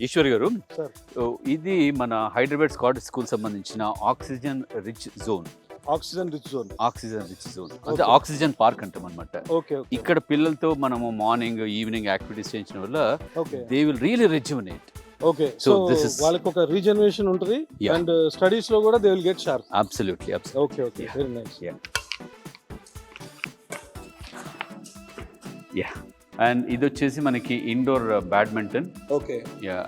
ఈశ్వర్ గారు, సార్ ఇది మన హైదరాబాద్ స్కాటిష్ స్కూల్ సంబంధించిన oxygen rich zone. Oxygen rich zone. Oxygen rich zone అంటే ఆక్సిజన్ పార్క్ అంటాం అనమాట. ఓకే ఓకే ఇక్కడ పిల్లలతో మనము మార్నింగ్ ఈవినింగ్ యాక్టివిటీస్ చేయించడం వల్ల okay they will really rejuvenate. Okay So so this is- వాళ్ళకి ఒక రీజనరేషన్ ఉంటుంది Yeah. అండ్ స్టడీస్ లో కూడా they will get sharp. Absolutely okay okay Yeah. Very nice. And ఇది వచ్చేసి మనకి ఇండోర్ బ్యాడ్మింటన్. ఓకే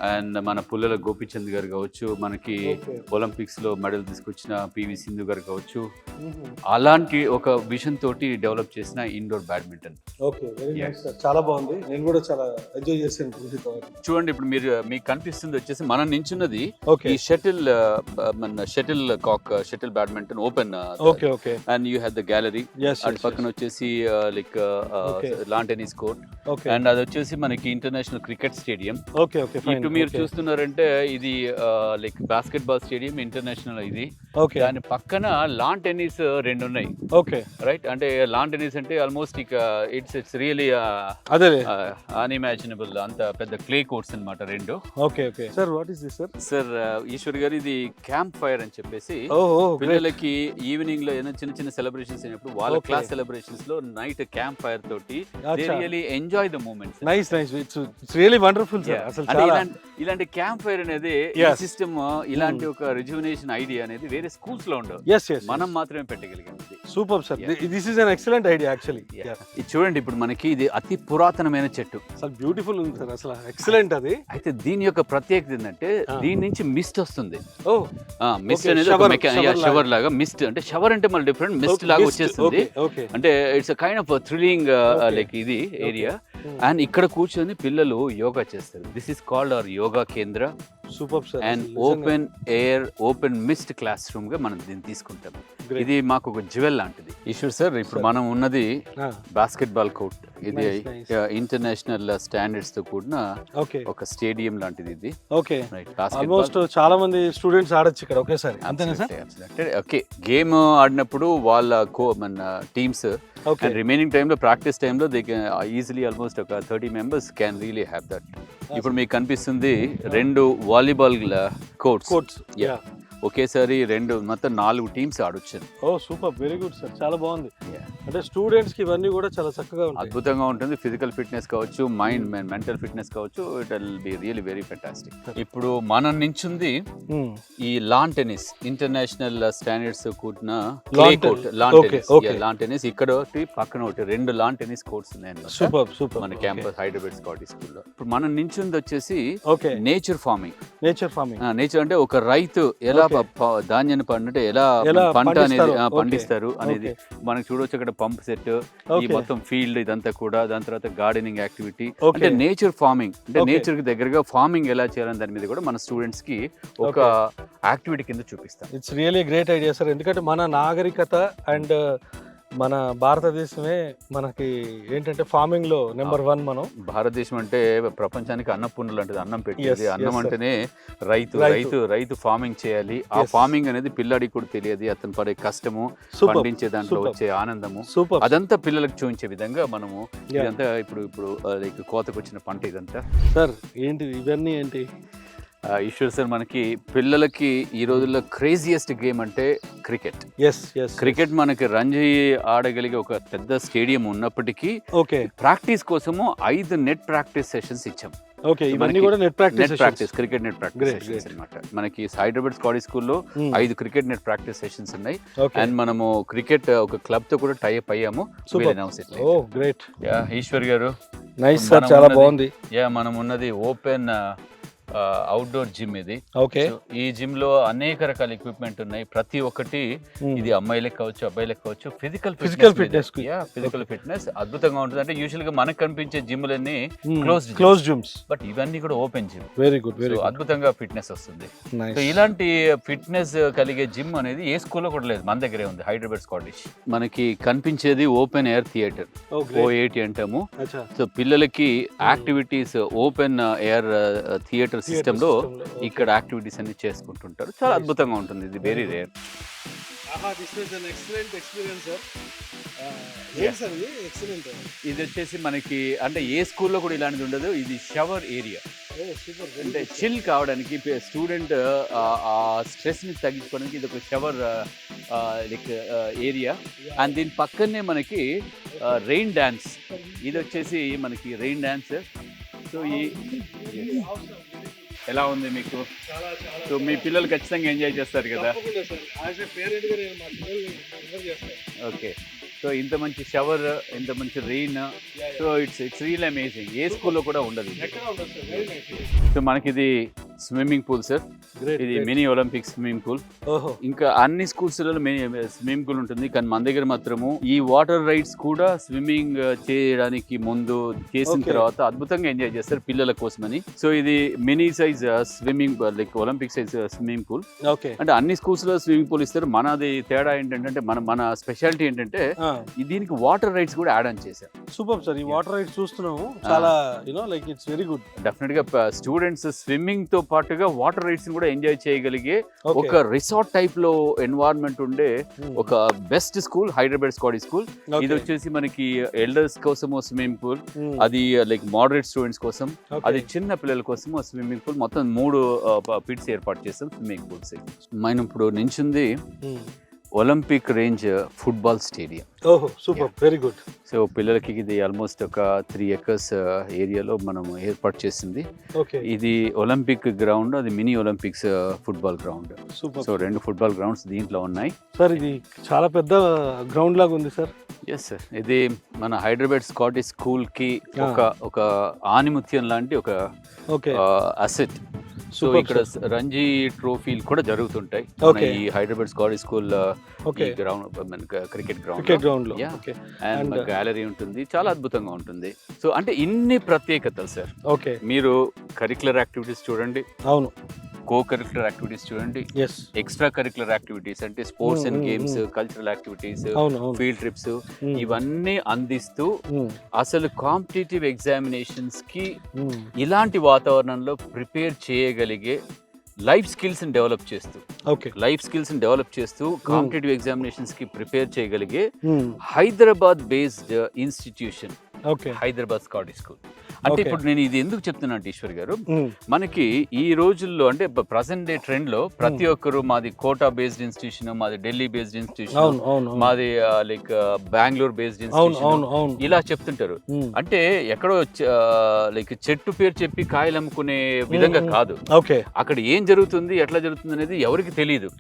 అండ్ మన పుల్లల గోపిచంద్ గారు కావచ్చు, మనకి ఓకే ఒలింపిక్స్ లో మెడల్ తీసుకొచ్చిన పివి సింధు గారు కావచ్చు, అలాంటి ఒక విజన్ తోటి డెవలప్ చేసిన indoor badminton. Okay very Yeah. Nice sir, చాలా బాగుంది. నేను కూడా చాలా ఎంజాయ్ చేశాను. చూడండి, ఇప్పుడు మీకు కనిపిస్తుంది వచ్చేసి మనం నించున్నది ఓకే ఈ shuttlecock shuttle badminton open. Okay okay and you have the gallery. yes అటు పక్కన వచ్చేసి like Okay. Lawn tennis court. Okay and అది వచ్చేసి మనకి international cricket stadium. Okay okay fine. ఇటు మీరు చూస్తున్నారంటే ఇది like basketball stadium international ఇది. ఓకే దాని పక్కన లాన్ టెన్నిస్ రెండు ఉన్నాయి, ఓకే రైట్? అంటే లాన్ టెన్నిస్ అంటే ఆల్మోస్ట్ ఇక ఇట్స్ రియలీ అదే అన్ఇమాజినబుల్, అంత పెద్ద క్లే కోర్ట్స్ అన్నమాట రెండు. Okay okay sir what is this sir? Sir Eshwar గారు, ఇది క్యాంప్ ఫైర్ అని చెప్పేసి ఓహో పిల్లలకి ఈవినింగ్ లో ఏదైనా చిన్న చిన్న సెలబ్రేషన్స్ అయినప్పుడు వాళ్ళ Okay. క్లాస్ సెలబ్రేషన్స్ లో నైట్ క్యాంప్ ఫైర్ తోటి దే అచ్చా. Really enjoy the moments. Nice nice, it's really wonderful sir. అసలు అంటే చాలా ఇలాంటి క్యాంప్ ఫైర్ అనేది Yes. సిస్టమ్, ఇలాంటి ఒక రిజువనేషన్ ఐడియా అనేది వేరే స్కూల్స్ లో ఉండవు, ఎస్ ఎస్ మనం మాత్రమే పెట్టగలిగాం. Super sir. Yeah. This is an excellent idea actually. ఇది చూడండి, ఇప్పుడు మనకి ఇది అతి పురాతనమైన చెట్టు. అసలు బ్యూటిఫుల్ ఉంది సార్, అసలు ఎక్సలెంట్ అది. అయితే దీని యొక్క ప్రత్యేకత ఏంటంటే దీని నుంచి మిస్ట్ వస్తుంది. ఓ మిస్ట్ Okay, అనేది shower షవర్ లాగా. మిస్ట్ అంటే షవర్ అంటే మళ్ళీ డిఫరెంట్, మిస్ట్ లాగా వచ్చేస్తుంది. ఓకే అంటే it's kind of thrilling like ఇది ఏరియా. అండ్ ఇక్కడ కూర్చొని పిల్లలు యోగా చేస్తారు. This is called our yoga Kendra super sir. And open air open mist class room గా మనం దీన్ని తీసుకుంటాం. ఇది మాకు ఒక జ్యువెల్ లాంటిది. ఈశ్వర్ సార్, ఇప్పుడు మనం ఉన్నది బాస్కెట్ బాల్ కోర్ట్. ఇది Nice, nice. ఇంటర్నేషనల్ స్టాండర్డ్స్ తో కూడిన ఓకే ఒక స్టేడియం లాంటిది ఇది. ఓకే రైట్, ఆల్మోస్ట్ చాలా మంది స్టూడెంట్స్ ఆడొచ్చు ఇక్కడ ఒకేసారి, అంతేనా సార్? ఓకే, గేమ్ ఆడినప్పుడు వాళ్ళ మన టీమ్స్ ఓకే అండ్ రిమైనింగ్ టైంలో ప్రాక్టీస్ టైంలో దే కెన్ ఈజీలీ ఆల్మోస్ట్ ఒక 30 members can really have that. ఇప్పుడు మీకు కనిపిస్తుంది రెండు వాలీబాల్ కోర్ట్స్. కోర్ట్స్. Yeah. ఒకేసారి మొత్తం 4 టీమ్స్ ఆడొచ్చు. ఓ సూపర్, వెరీ గుడ్ సార్, చాలా బాగుంది. అంటే స్టూడెంట్స్ కి ఇవన్నీ కూడా చాలా చక్కగా ఉంటాయి. అద్భుతంగా ఉంటుంది. ఫిజికల్ ఫిట్నెస్ కావచ్చు, మెంటల్ ఫిట్నెస్ కావచ్చు, it will be really very fantastic. ఇప్పుడు మనం నించుంది ఈ లాన్ టెన్నిస్ ఇంటర్నేషనల్ స్టాండర్డ్స్ కూడిన Lawn court. tennis. Lawn Okay, tennis, okay. Lawn tennis ఇక్కడ ఒకటి పక్కన ఒకటి 2 లాన్ టెన్నిస్ కోర్ట్స్ ఉన్నాయి సూపర్ సూపర్. మన క్యాంపస్ హైదరాబాద్ స్కాటిష్ స్కూల్లో. ఇప్పుడు మనం నించుంది వచ్చేసి okay nature farming. Nature farming. Nature అంటే ఒక రైతు ఎలా Okay. ధాన్యాన్ని పండుంటే ఎలా ఎలా పంట అనేది పండిస్తారు. Okay. పండిస్తారు అనేది మనకు చూడవచ్చు. అక్కడ పంప్ సెట్, ఈ Okay. మొత్తం ఫీల్డ్ ఇదంతా కూడా. దాని తర్వాత గార్డెనింగ్ యాక్టివిటీ, Okay. అంటే నేచర్ ఫార్మింగ్, అంటే Okay. నేచర్ కి దగ్గరగా ఫార్మింగ్ ఎలా చేయాలని దాని మీద కూడా మన స్టూడెంట్స్ కి ఒక యాక్టివిటీ కింద చూపిస్తాం. It's really great idea sir. ఎందుకంటే మన నాగరికత అండ్ మన భారతదేశమే మనకి ఏంటంటే ఫార్మింగ్ లో నెంబర్ 1 మనం. భారతదేశం అంటే ప్రపంచానికి అన్నపూర్ణ లాంటిది, అన్నం Yes, పెట్టేది. అన్నం yes, sir. అంటేనే రైతు ఫార్మింగ్ చేయాలి. ఆ Yes. ఫార్మింగ్ అనేది పిల్లాడికి కూడా తెలియదు. అతను పడే కష్టము, Superb. పండించే దాంట్లో Superb. వచ్చే ఆనందము, సూపర్ అదంతా పిల్లలకు చూపించే విధంగా మనము Yeah. ఇదంతా ఇప్పుడు లైక్ కోతకు వచ్చిన పంట ఇదంతా. సార్. ఏంటి ఇవన్నీ ఏంటి? ఈశ్వర్ సార్, మనకి పిల్లలకి ఈ రోజుల్లో క్రేజియస్ట్ గేమ్ అంటే క్రికెట్. ఎస్ ఎస్ క్రికెట్ మనకి రంజీ ఆడగలిగే ఒక పెద్ద స్టేడియం ఉన్నప్పటికీ ఓకే ప్రాక్టీస్ కోసము 5 నెట్ ప్రాక్టీస్ సెషన్స్ ఇచ్చాం. ఓకే ఇవన్నీ మనకి కూడా net practice. Cricket net practice Great, sessions great. అన్నమాట. మనకి హైదరాబాద్ స్కాటిష్ స్కూల్లో 5 క్రికెట్ నెట్ ప్రాక్టీస్ సెషన్స్ ఉన్నాయి. ఓకే అండ్ మనము క్రికెట్ ఒక క్లబ్ తో కూడా టైప్ అయ్యాము. Super. ఓ గ్రేట్, ఈశ్వర్ గారు, నైస్ సార్, మనం చాలా ఉన్నది- బాగుంది. మనం ఉన్నది ఓపెన్ అవుట్డోర్ జిమ్. ఇది ఓకే So, ఈ జిమ్ లో అనేక రకాల ఎక్విప్మెంట్ ఉన్నాయి. ప్రతి ఒక్కటి ఇది అమ్మాయిలకు కావచ్చు, అబ్బాయిలకు కావచ్చు. ఫిజికల్ fitness కి. ఫిజికల్ ఫిట్నెస్ అద్భుతంగా ఉంటుంది. అంటే యూజువల్ గా మనకు కనిపించే జిమ్లన్నీ క్లోజ్ జిమ్స్. బట్ ఇవన్నీ కూడా open gym. Very good, very అద్భుతంగా ఫిట్నెస్ వస్తుంది. నైస్. సో ఇలాంటి ఫిట్నెస్ కలిగే జిమ్ అనేది ఏ స్కూల్లో కూడా లేదు, మన దగ్గరే ఉంది హైదరాబాద్ స్కాటిష్. మనకి కనిపించేది ఓపెన్ ఎయిర్ థియేటర్, ఓ గ్రేట్. OAT అంటాము. అచ్చా. సో పిల్లలకి activities open air theatre system లో system లో, okay. ఇక్కడ యాక్టివిటీస్ అన్ని చేసుకుంటుంటారు. చాలా అద్భుతంగా ఉంటుంది. ఇది very rare. This is an excellent experience sir. Sir ఇది ఎక్సలెంట్. ఇది వచ్చేసి మనకి అంటే ఏ స్కూల్లో కూడా ఇలాంటిది ఉండదు. ఇది షవర్ ఏరియా. అంటే చిల్ కావడానికి స్టూడెంట్ ఆ స్ట్రెస్ని తగ్గించుకోవడానికి ఇది ఒక షవర్ లైక్ ఏరియా. అండ్ దీని పక్కనే మనకి రెయిన్ డ్యాన్స్, ఇది వచ్చేసి మనకి రెయిన్ డ్యాన్స్. సో ఈ ఎలా ఉంది మీకు? సో మీ పిల్లలు ఖచ్చితంగా ఎంజాయ్ చేస్తారు కదా. ఓకే, సో ఇంత మంచి షవర్, ఇంత మంచి rain, so it's real amazing. ఏ స్కూల్లో కూడా ఉండదు. సో మనకి ఇది స్విమ్మింగ్ పూల్ సార్. ఇది మినీ ఒలింపిక్ స్విమ్మింగ్ పూల్. ఇంకా అన్ని స్కూల్స్లలో స్విమ్మింగ్ పూల్ ఉంటుంది, కానీ మన దగ్గర మాత్రము ఈ వాటర్ రైడ్స్ కూడా స్విమ్మింగ్ చేయడానికి ముందు చేసిన తర్వాత అద్భుతంగా ఎంజాయ్ చేస్తారు పిల్లల కోసమని. సో ఇది mini size swimming like Olympic size swimming pool. అంటే అన్ని స్కూల్స్ లో స్విమ్మింగ్ పూల్ ఇస్తారు. మనది తేడా ఏంటంటే మన స్పెషాలిటీ ఏంటంటే దీనికి వాటర్ రైడ్స్ కూడా యాడ్ ఆన్ చేశారు. సూపర్ సార్, ఈ వాటర్ రైడ్స్ చూస్తున్నాము, చాలా like it's very good. Definite గా స్టూడెంట్స్ స్విమ్మింగ్ తో పాటుగా వాటర్ రైడ్స్ కూడా ఎంజాయ్ చేయగలిగే ఒక రిసార్ట్ టైప్ లో ఎన్వైరన్మెంట్ ఉండే ఒక బెస్ట్ స్కూల్ హైదరాబాద్ స్కాటీ స్కూల్. ఇది వచ్చేసి మనకి ఎల్డర్స్ కోసము స్విమ్మింగ్ పూల్, అది లైక్ మోడరేట్ స్టూడెంట్స్ కోసం, అది చిన్న పిల్లల కోసం స్విమ్మింగ్ పూల్. మొత్తం 3 పిట్స్ ఏర్పాటు చేస్తాం స్విమ్మింగ్ పూల్స్. మనం ఇప్పుడు నించుంది ఒలింపిక్ రేంజ్ ఫుట్బాల్ స్టేడియం. ఓహో, సూపర్, వెరీ గుడ్. సో పిల్లలకి ఇది ఆల్మోస్ట్ ఒక 3 acres ఏరియాలో మనం ఏర్పాటు చేసింది. ఇది ఒలింపిక్ గ్రౌండ్, అది mini Olympics football ground. So 2 football grounds దీంట్లో ఉన్నాయి సార్. ఇది చాలా పెద్ద గ్రౌండ్ లాగా ఉంది సార్. ఎస్ సార్, ఇది మన హైదరాబాద్ స్కాటిష్ స్కూల్ కి ఒక ఆనిముత్యం లాంటి ఒక అసెట్. సో ఇక్కడ రంజీ ట్రోఫీలు కూడా జరుగుతుంటాయి ఈ Hyderabad Scottish school ground, cricket ground లో. అండ్ గ్యాలరీ ఉంటుంది, చాలా అద్భుతంగా ఉంటుంది. సో అంటే ఇన్ని ప్రత్యేకతలు సార్. ఓకే, మీరు కరిక్యులర్ యాక్టివిటీస్ చూడండి, అవును, కో కరిక్యులర్ యాక్టివిటీస్ చూడండి, ఎక్స్ట్రా కరిక్యులర్ యాక్టివిటీస్ అంటే sports and games, cultural activities, field trips, ఇవన్నీ అందిస్తూ అసలు కాంపిటేటివ్ ఎగ్జామినేషన్స్ కి ఇలాంటి వాతావరణంలో ప్రిపేర్ చేయగలిగే లైఫ్ స్కిల్స్ ని డెవలప్ చేస్తూ కాంపిటేటివ్ ఎగ్జామినేషన్స్ కి ప్రిపేర్ చేయగలిగే Hyderabad based institution Hyderabad Scottish school. అంటే ఇప్పుడు నేను ఇది ఎందుకు చెప్తున్నా అంటే ఈశ్వర్ గారు, మనకి ఈ రోజుల్లో అంటే ప్రజెంట్ డే ట్రెండ్ లో ప్రతి ఒక్కరు మాది కోటా బేస్డ్ ఇన్స్టిట్యూషన్, మాది ఢిల్లీ బేస్డ్ ఇన్స్టిట్యూషన్, మాది లైక్ బెంగళూరు బేస్డ్ ఇన్స్టిట్యూషన్ ఇలా చెప్తుంటారు. అంటే ఎక్కడో లైక్ చెట్టు పేరు చెప్పి కాయలు అమ్ముకునే విధంగా కాదు. అక్కడ ఏం జరుగుతుంది, ఎట్లా జరుగుతుంది అనేది ఎవరికి తెలియదు.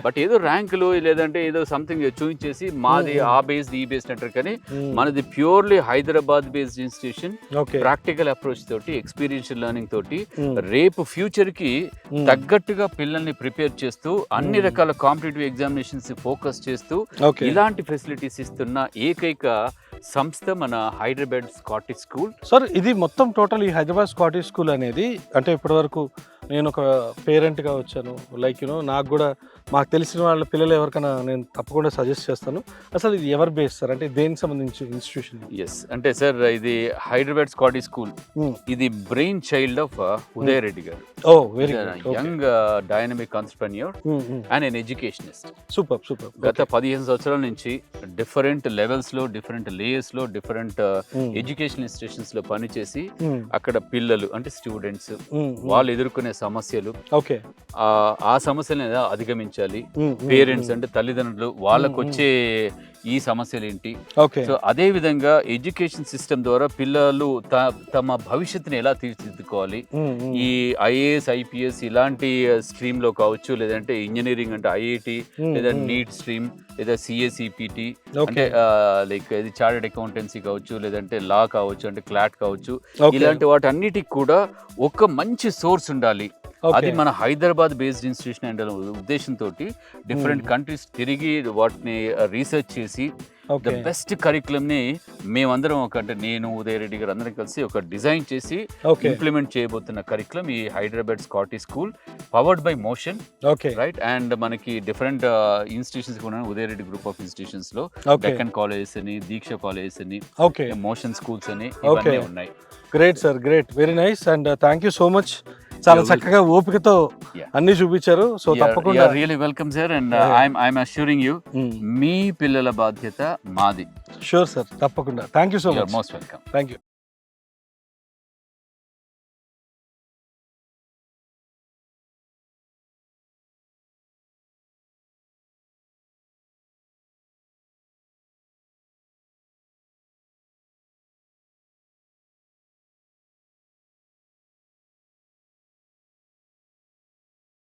బట్ ఏదో ర్యాంకులు లేదంటే ఏదో సంథింగ్ చూపించేసి మాది ఆ బేస్డ్ ఈ బేస్డ్ అంటారు. కానీ మనది purely Hyderabad based institution, practical approach తోటి, ఎక్స్పీరియన్షియల్ లెర్నింగ్ తోటి రేపు ఫ్యూచర్ కి తగ్గట్టుగా పిల్లల్ని ప్రిపేర్ చేస్తూ అన్ని రకాల కాంపిటేటివ్ ఎగ్జామినేషన్స్ ఫోకస్ చేస్తూ ఇలాంటి ఫెసిలిటీస్ ఇస్తున్న ఏకైక సంస్థ మన హైదరాబాద్ స్కాటిష్ స్కూల్. సార్ ఇది మొత్తం టోటల్ ఈ హైదరాబాద్ స్కాటిష్ స్కూల్ అనేది అంటే ఇప్పటి వరకు నేను ఒక పేరెంట్గా వచ్చాను, లైక్ నాకు కూడా మాకు తెలిసిన వాళ్ళ పిల్లలు ఎవరికైనా నేను తప్పకుండా సజెస్ట్ చేస్తాను. అసలు ఇది ఎవరు బేస్ సార్, అంటే దేనికి సంబంధించి ఇన్స్టిట్యూషన్? ఎస్ అంటే సార్ ఇది హైదరాబాద్ స్కాటిష్ స్కూల్, ఇది brain child of Uday Reddy గారు. Very young dynamic entrepreneur and an educationist. Super. గత 15 సంవత్సరాల నుంచి డిఫరెంట్ లెవెల్స్ లో, డిఫరెంట్ లేయర్స్ లో, డిఫరెంట్ ఎడ్యుకేషన్ ఇన్స్టిట్యూషన్స్ లో పనిచేసి అక్కడ పిల్లలు అంటే స్టూడెంట్స్ వాళ్ళు ఎదుర్కొనే సమస్యలు, ఆ సమస్యలను ఎలా అధిగమించాలి, పేరెంట్స్ అంటే తల్లిదండ్రులు వాళ్ళకు వచ్చే ఈ సమస్యలు ఏంటి. సో అదే విధంగా ఎడ్యుకేషన్ సిస్టమ్ ద్వారా పిల్లలు తమ భవిష్యత్తుని ఎలా తీర్చిదిద్దుకోవాలి, ఈ ఐఏఎస్ ఐపీఎస్ ఇలాంటి స్ట్రీమ్ లో కావచ్చు, లేదంటే ఇంజనీరింగ్ అంటే ఐఐటి, లేదా నీట్ స్ట్రీమ్, లేదా సిఎస్ఈపిటి అంటే లైక్ ఇది చార్టెడ్ అకౌంటెన్సీ కావచ్చు, లేదంటే లా కావచ్చు, అంటే క్లాట్ కావచ్చు, ఇలాంటి వాటి అన్నిటికి కూడా ఒక మంచి సోర్స్ ఉండాలి. అది మన హైదరాబాద్ బేస్డ్ ఇన్స్టిట్యూషన్ అనే ఉద్దేశంతో డిఫరెంట్ కంట్రీస్ తిరిగి వాటిని రీసెర్చ్ చేసి ద బెస్ట్ కరికులం ని మేమందరం అంటే నేను ఉదయ్ రెడ్డి గారు అందరం కలిసి ఒక డిజైన్ చేసి ఇంప్లిమెంట్ చేయబోతున్న కరికులం ఈ Hyderabad Scottish school, powered by motion, right. And మనకి డిఫరెంట్ ఇన్స్టిట్యూషన్స్ కూడా Uday Reddy group of institutions లో డెక్కన్ కాలేజెస్ అని, దీక్ష కాలేజెస్ అని, మోషన్ స్కూల్స్ అని ఇవన్నీ ఉన్నాయి. Great sir, great, very nice and thank you so much. చాలా చక్కగా ఓపికతో అన్ని చూపించారు. సో తప్పకుండా really welcome sir. And I'm assuring you, మీ పిల్లల బాధ్యత మాది. షూర్ సార్, తప్పకుండా. Thank you so much. Most welcome. Thank you.